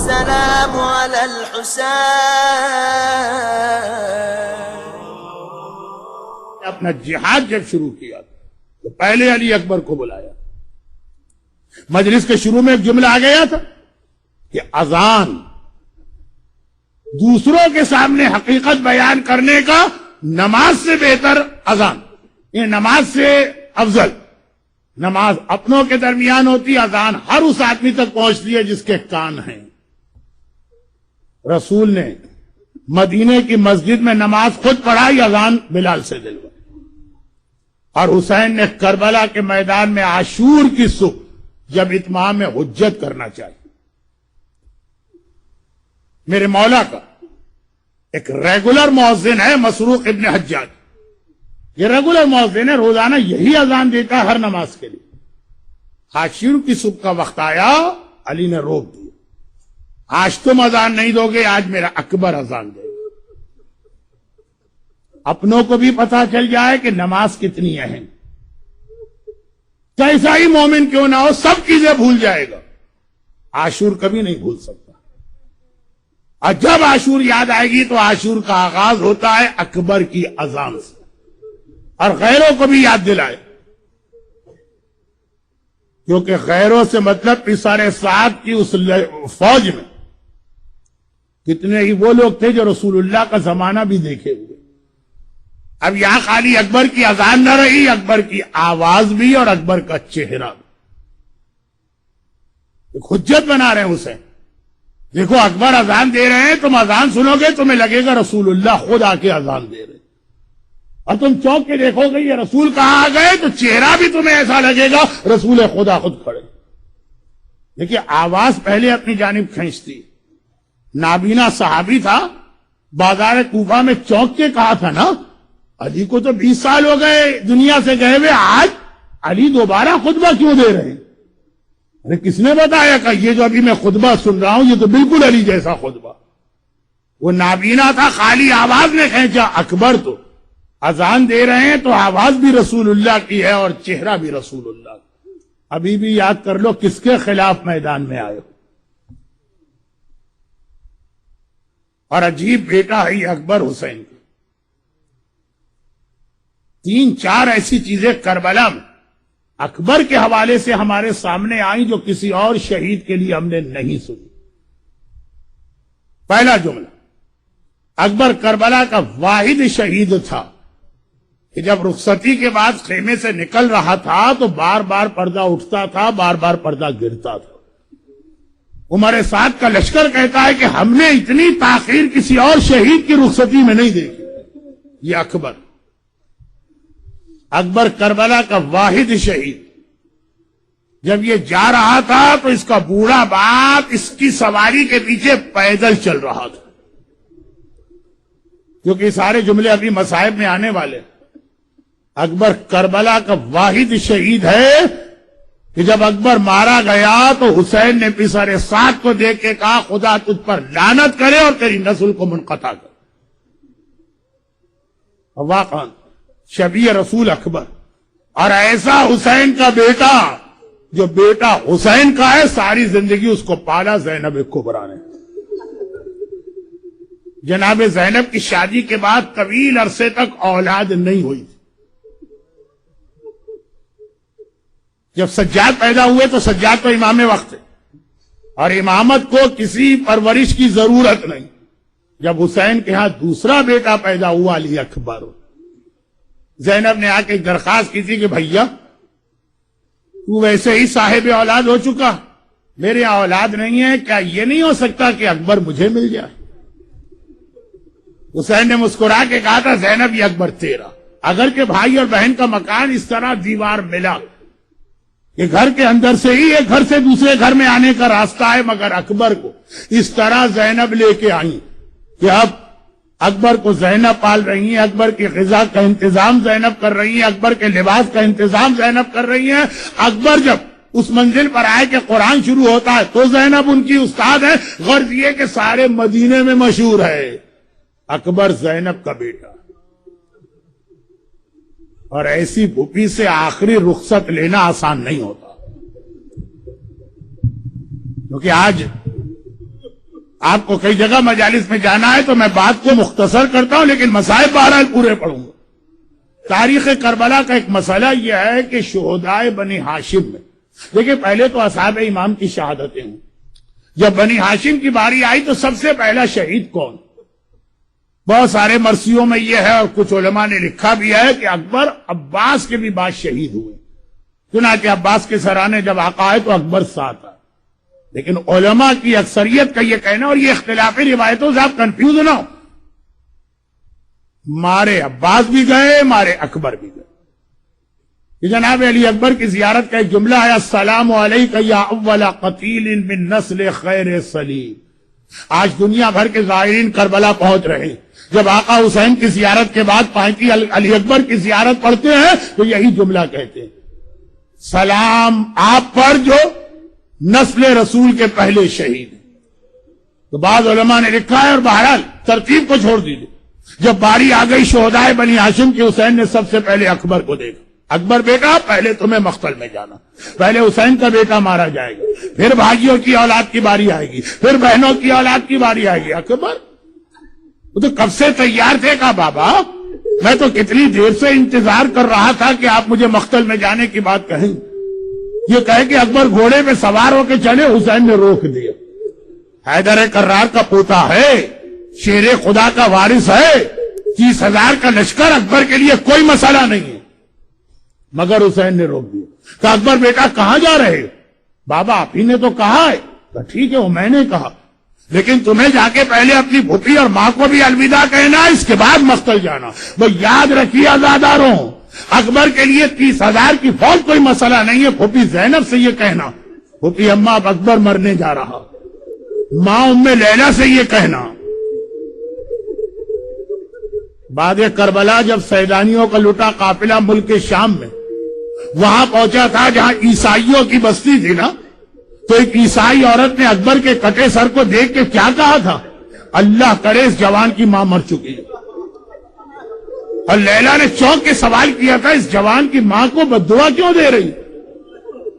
السلام على الحسين. اپنا جہاد جب شروع کیا تو پہلے علی اکبر کو بلایا. مجلس کے شروع میں ایک جملہ آ گیا تھا کہ اذان دوسروں کے سامنے حقیقت بیان کرنے کا نماز سے بہتر اذان، یہ نماز سے افضل. نماز اپنوں کے درمیان ہوتی، اذان ہر اس آدمی تک پہنچتی ہے جس کے کان ہیں. رسول نے مدینے کی مسجد میں نماز خود پڑھائی، اذان بلال سے دلوائی. اور حسین نے کربلا کے میدان میں عاشور کی صبح جب اتمام حجت کرنا چاہیے. میرے مولا کا ایک ریگولر مؤذن ہے مسروق ابن حجاج، یہ ریگولر مؤذن ہے، روزانہ یہی اذان دیتا ہے ہر نماز کے لیے. عاشور کی صبح کا وقت آیا، علی نے روک دیا. آج تم اذان نہیں دو گے، آج میرا اکبر اذان دے گا. اپنوں کو بھی پتا چل جائے کہ نماز کتنی اہم. کیسا ہی مومن کیوں نہ ہو، سب چیزیں بھول جائے گا، عاشور کبھی نہیں بھول سکتا. اور جب عاشور یاد آئے گی تو عاشور کا آغاز ہوتا ہے اکبر کی اذان سے، اور غیروں کو بھی یاد دلائے، کیونکہ غیروں سے مطلب سارے سعد کی اس فوج میں کتنے ہی وہ لوگ تھے جو رسول اللہ کا زمانہ بھی دیکھے ہوئے. اب یہاں خالی اکبر کی اذان نہ رہی، اکبر کی آواز بھی اور اکبر کا چہرہ بھی. ایک حجت بنا رہے ہیں اسے. دیکھو اکبر اذان دے رہے ہیں، تم اذان سنو گے تمہیں لگے گا رسول اللہ خود آ کے اذان دے رہے. اور تم چوک کے دیکھو گے یہ رسول کہاں آ گئے تو چہرہ بھی تمہیں ایسا لگے گا رسول خدا خود کھڑے. دیکھیے آواز پہلے اپنی جانب کھینچتی. نابینا صحابی تھا، بازار کوفہ میں چوک کے کہا تھا نا، علی کو تو 20 سال ہو گئے دنیا سے گئے ہوئے، آج علی دوبارہ خطبہ کیوں دے رہے ہیں؟ ارے کس نے بتایا کہ یہ جو ابھی میں خطبہ سن رہا ہوں یہ تو بالکل علی جیسا خطبہ. وہ نابینا تھا، خالی آواز نے کھینچا. اکبر تو اذان دے رہے ہیں تو آواز بھی رسول اللہ کی ہے اور چہرہ بھی رسول اللہ. ابھی بھی یاد کر لو کس کے خلاف میدان میں آئے ہو. اور عجیب بیٹا ہے اکبر حسین کی. 3-4 ایسی چیزیں کربلا میں اکبر کے حوالے سے ہمارے سامنے آئیں جو کسی اور شہید کے لیے ہم نے نہیں سنی. پہلا جملہ، اکبر کربلا کا واحد شہید تھا کہ جب رخصتی کے بعد خیمے سے نکل رہا تھا تو بار بار پردہ اٹھتا تھا، بار بار پردہ گرتا تھا. عمر سعد کا لشکر کہتا ہے کہ ہم نے اتنی تاخیر کسی اور شہید کی رخصتی میں نہیں دیکھی. یہ اکبر کربلا کا واحد شہید. جب یہ جا رہا تھا تو اس کا بوڑھا باپ اس کی سواری کے پیچھے پیدل چل رہا تھا. کیونکہ سارے جملے ابھی مصائب میں آنے والے. اکبر کربلا کا واحد شہید ہے کہ جب اکبر مارا گیا تو حسین نے پسر سعد کو دیکھ کے کہا خدا تجھ پر لعنت کرے اور تیری نسل کو منقطع کرے. واقعا شبیہ رسول اکبر، اور ایسا حسین کا بیٹا جو بیٹا حسین کا ہے، ساری زندگی اس کو پالا زینب کبریٰ نے. جناب زینب کی شادی کے بعد طویل عرصے تک اولاد نہیں ہوئی تھی. جب سجاد پیدا ہوئے تو سجاد تو امام وقت ہے اور امامت کو کسی پرورش کی ضرورت نہیں. جب حسین کے ہاں دوسرا بیٹا پیدا ہوا علی اکبر، زینب نے آ کے ایک درخواست کی تھی کہ بھیا تو ویسے ہی صاحب اولاد ہو چکا، میرے یہاں اولاد نہیں ہے، کیا یہ نہیں ہو سکتا کہ اکبر مجھے مل جائے؟ حسین نے مسکرا کے کہا تھا زینب یہ اکبر تیرا. اگر کہ بھائی اور بہن کا مکان اس طرح دیوار ملا کہ گھر کے اندر سے ہی ایک گھر سے دوسرے گھر میں آنے کا راستہ ہے، مگر اکبر کو اس طرح زینب لے کے آئی کہ اب اکبر کو زینب پال رہی ہیں، اکبر کی غذا کا انتظام زینب کر رہی ہیں، اکبر کے لباس کا انتظام زینب کر رہی ہیں. اکبر جب اس منزل پر آئے کہ قرآن شروع ہوتا ہے تو زینب ان کی استاد ہے. غرض یہ کہ سارے مدینے میں مشہور ہے اکبر زینب کا بیٹا. اور ایسی بھوپی سے آخری رخصت لینا آسان نہیں ہوتا، کیونکہ آج آپ کو کئی جگہ مجالس میں جانا ہے تو میں بات کو مختصر کرتا ہوں، لیکن مسائل بہرحال پورے پڑھوں گا۔ تاریخ کربلا کا ایک مسئلہ یہ ہے کہ شہدائے بنی ہاشم میں، دیکھیں پہلے تو اصحاب امام کی شہادتیں ہوں، جب بنی ہاشم کی باری آئی تو سب سے پہلا شہید کون؟ بہت سارے مرثیوں میں یہ ہے اور کچھ علماء نے لکھا بھی ہے کہ اکبر عباس کے بھی بعد شہید ہوئے، چنانچہ عباس کے سرانے جب آقا آئے تو اکبر ساتھ آئے، لیکن علماء کی اکثریت کا یہ کہنا، اور یہ اختلافی روایتوں سے آپ کنفیوز نہ ہو، مارے عباس بھی گئے، مارے اکبر بھی گئے۔ یہ جناب علی اکبر کی زیارت کا ایک جملہ ہے، السلام علیک یا اول قتیل من نسل خیر سلیم۔ آج دنیا بھر کے زائرین کربلا پہنچ رہے ہیں، جب آقا حسین کی زیارت کے بعد پانچی علی اکبر کی زیارت پڑھتے ہیں تو یہی جملہ کہتے ہیں، سلام آپ پر جو نسل رسول کے پہلے شہید ہیں۔ تو بعض علماء نے لکھا ہے، اور بہرحال ترتیب کو چھوڑ دیجیے، جب باری آ گئی شہدائے بنی ہاشم کی، حسین نے سب سے پہلے اکبر کو دیکھا، اکبر بیٹا پہلے تمہیں مقتل میں جانا، پہلے حسین کا بیٹا مارا جائے گا، پھر بھائیوں کی اولاد کی باری آئے گی، پھر بہنوں کی اولاد کی باری آئے گی۔ اکبر وہ تو کب سے تیار تھے، کہا بابا میں تو کتنی دیر سے انتظار کر رہا تھا کہ آپ مجھے مقتل میں جانے کی بات کہیں۔ یہ کہے کہ اکبر گھوڑے پہ سوار ہو کے چلے، حسین نے روک دیا، حیدر کرار کا پوتا ہے، شیر خدا کا وارث ہے، 30,000 کا لشکر اکبر کے لیے کوئی مسئلہ نہیں ہے، مگر حسین نے روک دیا۔ کہ اکبر بیٹا کہاں جا رہے ہو؟ بابا آپ ہی نے تو کہا ہے۔ کہ ٹھیک ہے وہ میں نے کہا، لیکن تمہیں جا کے پہلے اپنی پھوپھی اور ماں کو بھی الوداع کہنا، اس کے بعد مقتل جانا۔ وہ یاد رکھیے عزاداروں، اکبر کے لیے 30,000 کی فوج کوئی مسئلہ نہیں ہے۔ پھوپھی زینب سے یہ کہنا، پھوپھی اماں اب اکبر مرنے جا رہا، ماں ام لیلا سے یہ کہنا۔ بعد کربلا جب سیلانیوں کا لٹا قافلہ ملک شام میں وہاں پہنچا تھا جہاں عیسائیوں کی بستی تھی نا، تو ایک عیسائی عورت نے اکبر کے کٹے سر کو دیکھ کے کیا کہا تھا؟ اللہ کرے اس جوان کی ماں مر چکی ہے۔ اور لیلا نے چونک کے سوال کیا تھا، اس جوان کی ماں کو بددعا کیوں دے رہی؟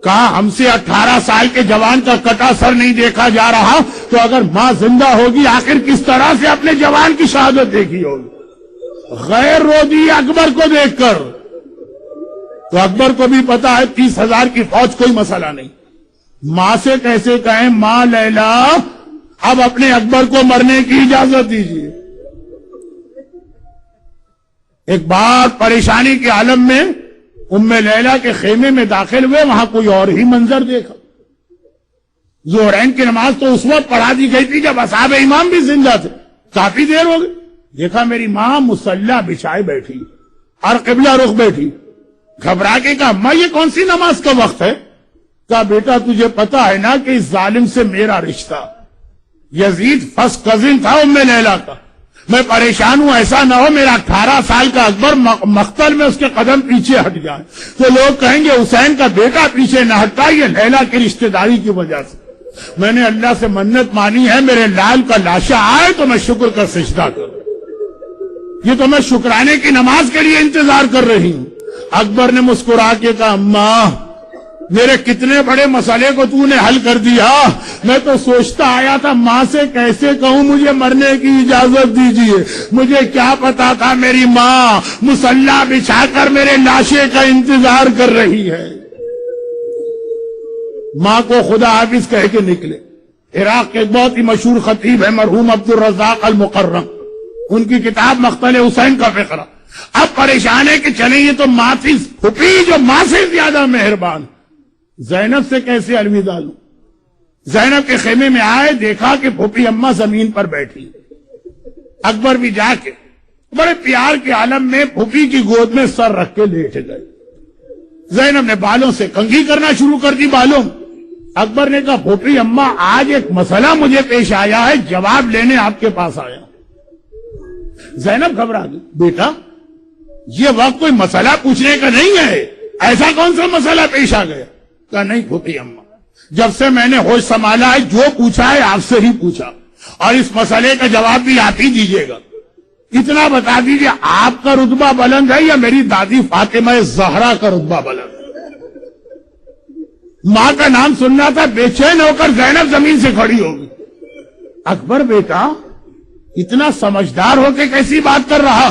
کہا ہم سے 18 سال کے جوان کا کٹا سر نہیں دیکھا جا رہا، تو اگر ماں زندہ ہوگی آخر کس طرح سے اپنے جوان کی شہادت دیکھی ہوگی؟ غیر رو دی اکبر کو دیکھ کر۔ تو اکبر کو بھی پتا ہے 30,000 کی فوج کوئی مسئلہ نہیں، ماں سے کیسے کہیں ماں لیلا اب اپنے اکبر کو مرنے کی اجازت دیجیے۔ ایک بار پریشانی کے عالم میں ام لیلا کے خیمے میں داخل ہوئے، وہاں کوئی اور ہی منظر دیکھا۔ ظہرین کی نماز تو اس وقت پڑھا دی گئی تھی جب اصحاب امام بھی زندہ تھے، کافی دیر ہو گئی، دیکھا میری ماں مصلی بچھائے بیٹھی اور قبلہ رخ بیٹھی۔ گھبرا کے کہا ماں یہ کون سی نماز کا وقت ہے؟ کہا بیٹا تجھے پتا ہے نا کہ اس ظالم سے میرا رشتہ، یزید فرسٹ کزن تھا ام لیلا کا، میں پریشان ہوں ایسا نہ ہو میرا 18 سال کا اکبر مقتل میں اس کے قدم پیچھے ہٹ جائیں، تو لوگ کہیں گے حسین کا بیٹا پیچھے نہ ہٹتا یہ لیلا کی رشتہ داری کی وجہ سے۔ میں نے اللہ سے منت مانی ہے میرے لال کا لاشا آئے تو میں شکر کا سجدہ کروں، یہ تو میں شکرانے کی نماز کے لیے انتظار کر رہی ہوں۔ اکبر نے مسکرا کے کہا اماں میرے کتنے بڑے مسئلے کو تو نے حل کر دیا، میں تو سوچتا آیا تھا ماں سے کیسے کہوں مجھے مرنے کی اجازت دیجیے، مجھے کیا پتا تھا میری ماں مصلی بچھا کر میرے لاشے کا انتظار کر رہی ہے۔ ماں کو خدا حافظ کہہ کے نکلے۔ عراق کے ایک بہت ہی مشہور خطیب ہے مرحوم عبدالرزاق المکرم، ان کی کتاب مقتل حسین کا فقرہ۔ اب پریشان ہے کہ چلیں یہ تو ماں تھی، پھوپھی جو ماں سے زیادہ مہربان، زینب سے کیسے الوداع لوں؟ زینب کے خیمے میں آئے، دیکھا کہ پھوپھی اماں زمین پر بیٹھی، اکبر بھی جا کے بڑے پیار کے عالم میں پھوپھی کی گود میں سر رکھ کے لیٹ گئے۔ زینب نے بالوں سے کنگھی کرنا شروع کر دی بالوں۔ اکبر نے کہا پھوپھی اماں آج ایک مسئلہ مجھے پیش آیا ہے، جواب لینے آپ کے پاس آیا۔ زینب گھبرا گئی، بیٹا یہ وقت کوئی مسئلہ پوچھنے کا نہیں ہے، ایسا کون سا مسئلہ پیش آ گیا؟ کہا نہیں پھوپھی اماں جب سے میں نے ہوش سنبھالا ہے جو پوچھا ہے آپ سے ہی پوچھا، اور اس مسئلے کا جواب بھی آپ ہی دیجیے گا۔ اتنا بتا دیجیے آپ کا رتبہ بلند ہے یا میری دادی فاطمہ زہرا کا رتبہ بلند ہے؟ ماں کا نام سننا تھا، بے چین ہو کر زینب زمین سے کھڑی ہوگی۔ اکبر بیٹا اتنا سمجھدار ہو کے کیسی بات کر رہا؟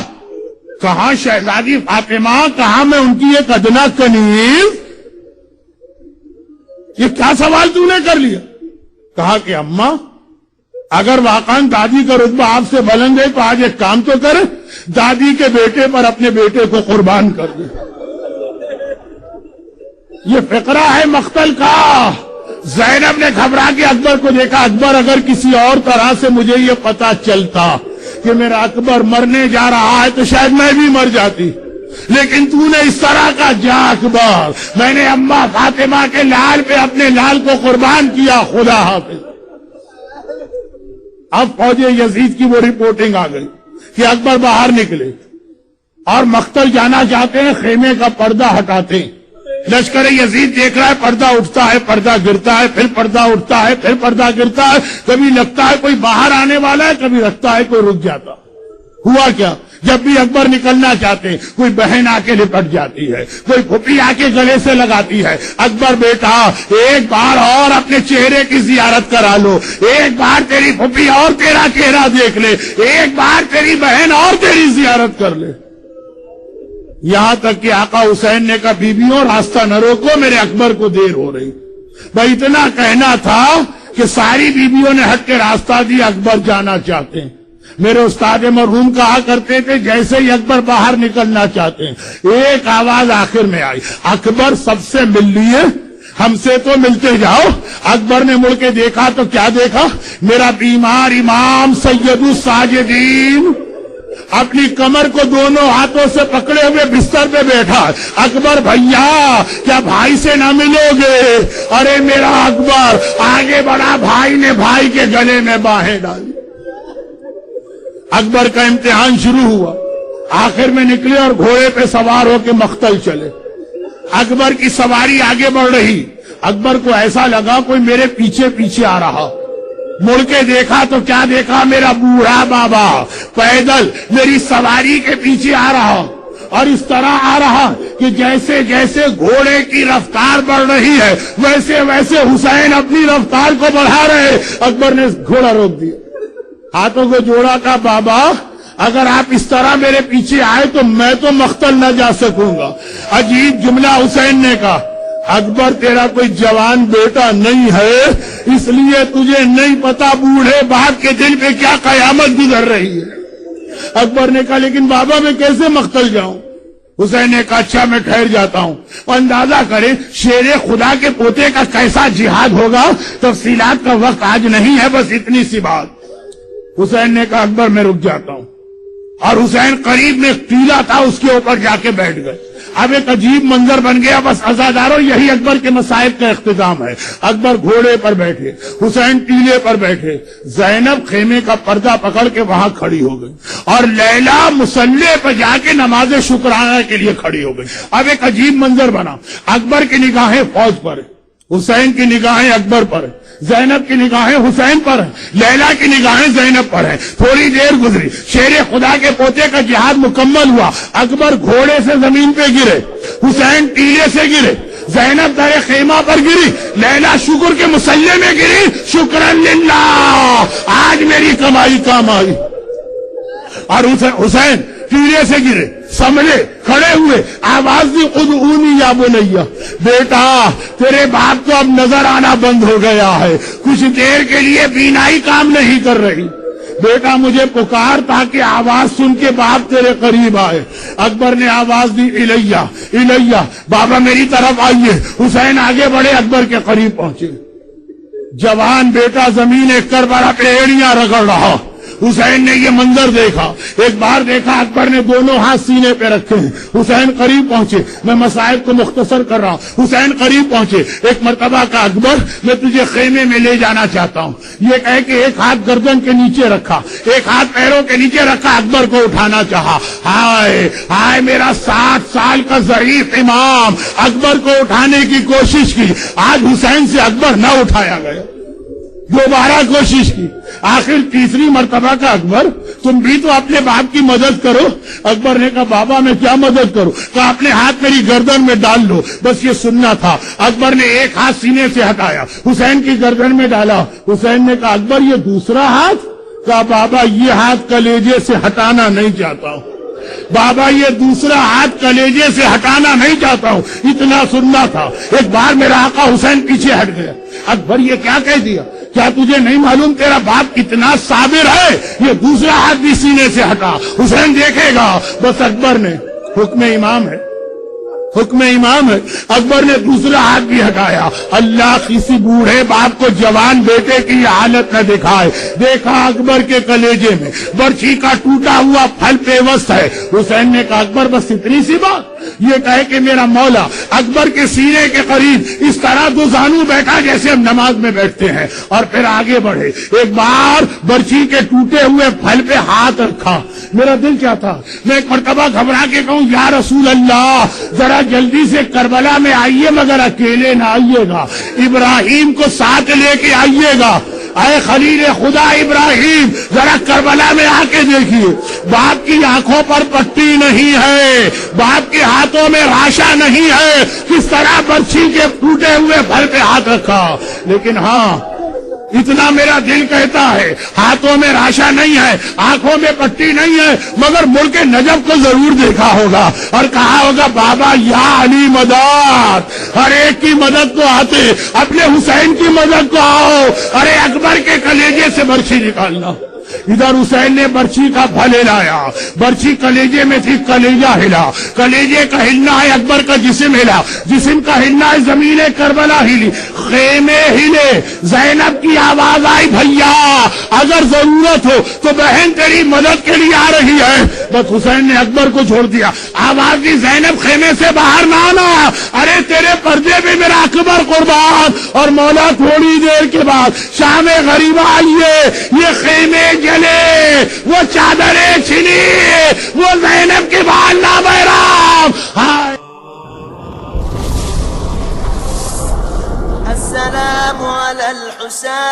کہاں شہزادی فاطمہ، کہاں میں ان کی ایک ادنا کنیز؟ یہ کیا سوال تو نے کر لیا؟ کہا کہ اماں اگر واقعاً دادی کا رتبہ آپ سے بلند ہے تو آج ایک کام تو کرے، دادی کے بیٹے پر اپنے بیٹے کو قربان کر دے۔ یہ فقرہ ہے مقتل کا۔ زینب نے گھبرا کے اکبر کو دیکھا، اکبر اگر کسی اور طرح سے مجھے یہ پتا چلتا کہ میرا اکبر مرنے جا رہا ہے تو شاید میں بھی مر جاتی، لیکن تو نے اس طرح کا، جا اکبر میں نے اماں فاطمہ کے لال پہ اپنے لال کو قربان کیا، خدا حافظ۔ اب فوج یزید کی وہ رپورٹنگ آ گئی کہ اکبر باہر نکلے اور مقتل جانا چاہتے ہیں، خیمے کا پردہ ہٹاتے ہیں، لشکر یزید دیکھ رہا ہے، پردہ اٹھتا ہے، پردہ گرتا ہے، پھر پردہ اٹھتا ہے، پھر پردہ گرتا ہے، کبھی لگتا ہے کوئی باہر آنے والا ہے، کبھی لگتا ہے کوئی رک جاتا۔ ہوا کیا؟ جب بھی اکبر نکلنا چاہتے ہیں کوئی بہن آ کے لپٹ جاتی ہے، کوئی پھوپھی آ کے گلے سے لگاتی ہے، اکبر بیٹا ایک بار اور اپنے چہرے کی زیارت کرا لو، ایک بار تیری پھوپھی اور تیرا چہرہ دیکھ لے، ایک بار تیری بہن اور تیری زیارت کر لے۔ یہاں تک کہ آقا حسین نے کہا بیویوں راستہ نہ روکو، میرے اکبر کو دیر ہو رہی۔ بھائی اتنا کہنا تھا کہ ساری بیویوں نے ہٹ کے راستہ دیا، اکبر جانا چاہتے ہیں۔ میرے استاد مرحوم کہا کرتے تھے جیسے ہی اکبر باہر نکلنا چاہتے ہیں ایک آواز آخر میں آئی، اکبر سب سے مل لیے، ہم سے تو ملتے جاؤ۔ اکبر نے مڑ کے دیکھا تو کیا دیکھا؟ میرا بیمار امام سید الساجدین اپنی کمر کو دونوں ہاتھوں سے پکڑے ہوئے بستر پہ بیٹھا۔ اکبر بھیا کیا بھائی سے نہ ملو گے؟ ارے میرا اکبر آگے بڑھا، بھائی نے بھائی کے گلے میں باہیں ڈالی۔ اکبر کا امتحان شروع ہوا، آخر میں نکلے اور گھوڑے پہ سوار ہو کے مقتل چلے۔ اکبر کی سواری آگے بڑھ رہی، اکبر کو ایسا لگا کوئی میرے پیچھے پیچھے آ رہا، مڑ کے دیکھا تو کیا دیکھا؟ میرا بوڑھا بابا پیدل میری سواری کے پیچھے آ رہا، اور اس طرح آ رہا کہ جیسے جیسے گھوڑے کی رفتار بڑھ رہی ہے ویسے ویسے حسین اپنی رفتار کو بڑھا رہے۔ اکبر نے گھوڑا روک دیا، ہاتھوں کو جوڑا، کا بابا اگر آپ اس طرح میرے پیچھے آئے تو میں تو مقتل نہ جا سکوں گا۔ عجیب جملہ حسین نے کہا، اکبر تیرا کوئی جوان بیٹا نہیں ہے، اس لیے تجھے نہیں پتا بوڑھے باپ کے دل پہ کیا قیامت گزر رہی ہے۔ اکبر نے کہا لیکن بابا میں کیسے مقتل جاؤں؟ حسین نے کہا اچھا میں ٹھہر جاتا ہوں، اندازہ کریں شیر خدا کے پوتے کا کیسا جہاد ہوگا، تفصیلات کا وقت آج نہیں ہے، بس اتنی سی بات۔ حسین نے کہا اکبر میں رک جاتا ہوں، اور حسین قریب میں ایک ٹیلا تھا اس کے اوپر جا کے بیٹھ گئے۔ اب ایک عجیب منظر بن گیا، بس عزاداروں یہی اکبر کے مصائب کا اختتام ہے۔ اکبر گھوڑے پر بیٹھے، حسین ٹیلے پر بیٹھے، زینب خیمے کا پردہ پکڑ کے وہاں کھڑی ہو گئی، اور لیلا مصلی پہ جا کے نماز شکرانہ کے لیے کھڑی ہو گئی۔ اب ایک عجیب منظر بنا، اکبر کی نگاہیں فوج پر ہے، حسین کی نگاہیں اکبر پر ہے، زینب کی نگاہیں حسین پر ہیں، لیلا کی نگاہیں زینب پر ہیں۔ تھوڑی دیر گزری، شیر خدا کے پوتے کا جہاد مکمل ہوا، اکبر گھوڑے سے زمین پہ گرے، حسین ٹیلے سے گرے، زینب در خیمہ پر گری، لیلا شکر کے مصلی میں گری، شکرن للہ آج میری کمائی کام آئی۔ اور حسین ٹیلے سے گرے، سنبھلے، کھڑے ہوئے، آواز دی ادعونی یا بنیا، بیٹا تیرے باپ کو اب نظر آنا بند ہو گیا ہے، کچھ دیر کے لیے بینائی کام نہیں کر رہی، بیٹا مجھے پکار تاکہ آواز سن کے باپ تیرے قریب آئے۔ اکبر نے آواز دی الیہ الیہ، بابا میری طرف آئیے۔ حسین آگے بڑھے، اکبر کے قریب پہنچے، جوان بیٹا زمین کربلا پہ ایڑیاں رگڑ رہا۔ حسین نے یہ منظر دیکھا، ایک بار دیکھا اکبر نے دونوں ہاتھ سینے پہ رکھے ہیں۔ حسین قریب پہنچے، میں مسائب کو مختصر کر رہا ہوں، حسین قریب پہنچے، ایک مرتبہ کا اکبر میں تجھے خیمے میں لے جانا چاہتا ہوں، یہ کہہ کے ایک ہاتھ گردن کے نیچے رکھا، ایک ہاتھ پیروں کے نیچے رکھا، اکبر کو اٹھانا چاہا۔ ہائے ہائے میرا 60 سال کا ضعیف امام اکبر کو اٹھانے کی کوشش کی، آج حسین سے اکبر نہ اٹھایا گیا۔ دوبارہ کوشش کی، آخر تیسری مرتبہ کا اکبر تم بھی تو اپنے باپ کی مدد کرو۔ اکبر نے کہا بابا میں کیا مدد کروں؟ کہا اپنے ہاتھ میری گردن میں ڈال لو، بس یہ سننا تھا۔ اکبر نے ایک ہاتھ سینے سے ہٹایا، حسین کی گردن میں ڈالا۔ حسین نے کہا اکبر یہ دوسرا ہاتھ؟ کہا بابا یہ ہاتھ کلیجے سے ہٹانا نہیں چاہتا ہوں، بابا یہ دوسرا ہاتھ کلیجے سے ہٹانا نہیں چاہتا ہوں، اتنا سننا تھا۔ ایک بار میرا آقا حسین پیچھے ہٹ گیا۔ اکبر یہ کیا کہہ دیا؟ کیا تجھے نہیں معلوم تیرا باپ کتنا صابر ہے؟ یہ دوسرا ہاتھ بھی سینے سے ہٹا، حسین دیکھے گا۔ بس اکبر نے، حکم امام ہے، حکم امام ہے، اکبر نے دوسرا ہاتھ بھی ہٹایا۔ اللہ کسی بوڑھے باپ کو جوان بیٹے کی یہ حالت نہ دکھائے۔ دیکھا اکبر کے کلیجے میں برچھی کا ٹوٹا ہوا پھل پیوست ہے۔ حسین نے کہا اکبر بس اتنی سی بات؟ یہ کہے کہ میرا مولا اکبر کے سینے کے قریب اس طرح دو زانو بیٹھا جیسے ہم نماز میں بیٹھتے ہیں، اور پھر آگے بڑھے۔ ایک بار برچھی کے ٹوٹے ہوئے پھل پہ ہاتھ رکھا۔ میرا دل کیا تھا میں ایک مرتبہ گھبرا کے کہوں یا رسول اللہ ذرا جلدی سے کربلا میں آئیے، مگر اکیلے نہ آئیے گا، ابراہیم کو ساتھ لے کے آئیے گا۔ اے خلیل خدا ابراہیم ذرا کربلا میں آ کے دیکھیے، باپ کی آنکھوں پر پٹی نہیں ہے، باپ کے ہاتھوں میں راشا نہیں ہے، کس طرح برچھی کے ٹوٹے ہوئے پھل پہ ہاتھ رکھا۔ لیکن ہاں اتنا میرا دل کہتا ہے، ہاتھوں میں راشا نہیں ہے، آنکھوں میں پٹی نہیں ہے، مگر ملک نجف کو ضرور دیکھا ہوگا اور کہا ہوگا بابا یا علی مدد، ہر ایک کی مدد کو آتے، اپنے حسین کی مدد کو آؤ، ارے اکبر کے کلیجے سے برچھی نکالنا۔ ادھر حسین نے برچھی کا پھل ہلایا، برچھی کلیجے میں تھی، کلیجہ ہلا، کلیجے کا ہلنا ہے اکبر کا جسم ہلا، جسم کا ہلنا ہے زمین کربلا ہلی، خیمے ہلے، زینب کی آواز آئی بھیا اگر ضرورت ہو تو بہن تیری مدد کے لیے آ رہی ہے۔ بس حسین نے اکبر کو چھوڑ دیا، آواز دی زینب خیمے سے باہر نہ آنا، ارے تیرے پردے میں میرا اکبر قربان۔ اور مولا تھوڑی دیر کے بعد شام غریبہ آئیے، یہ خیمے جلے، وہ چادریں چھنی، وہ زینب کے بال نابحرام۔ ہائے السلام على الحسين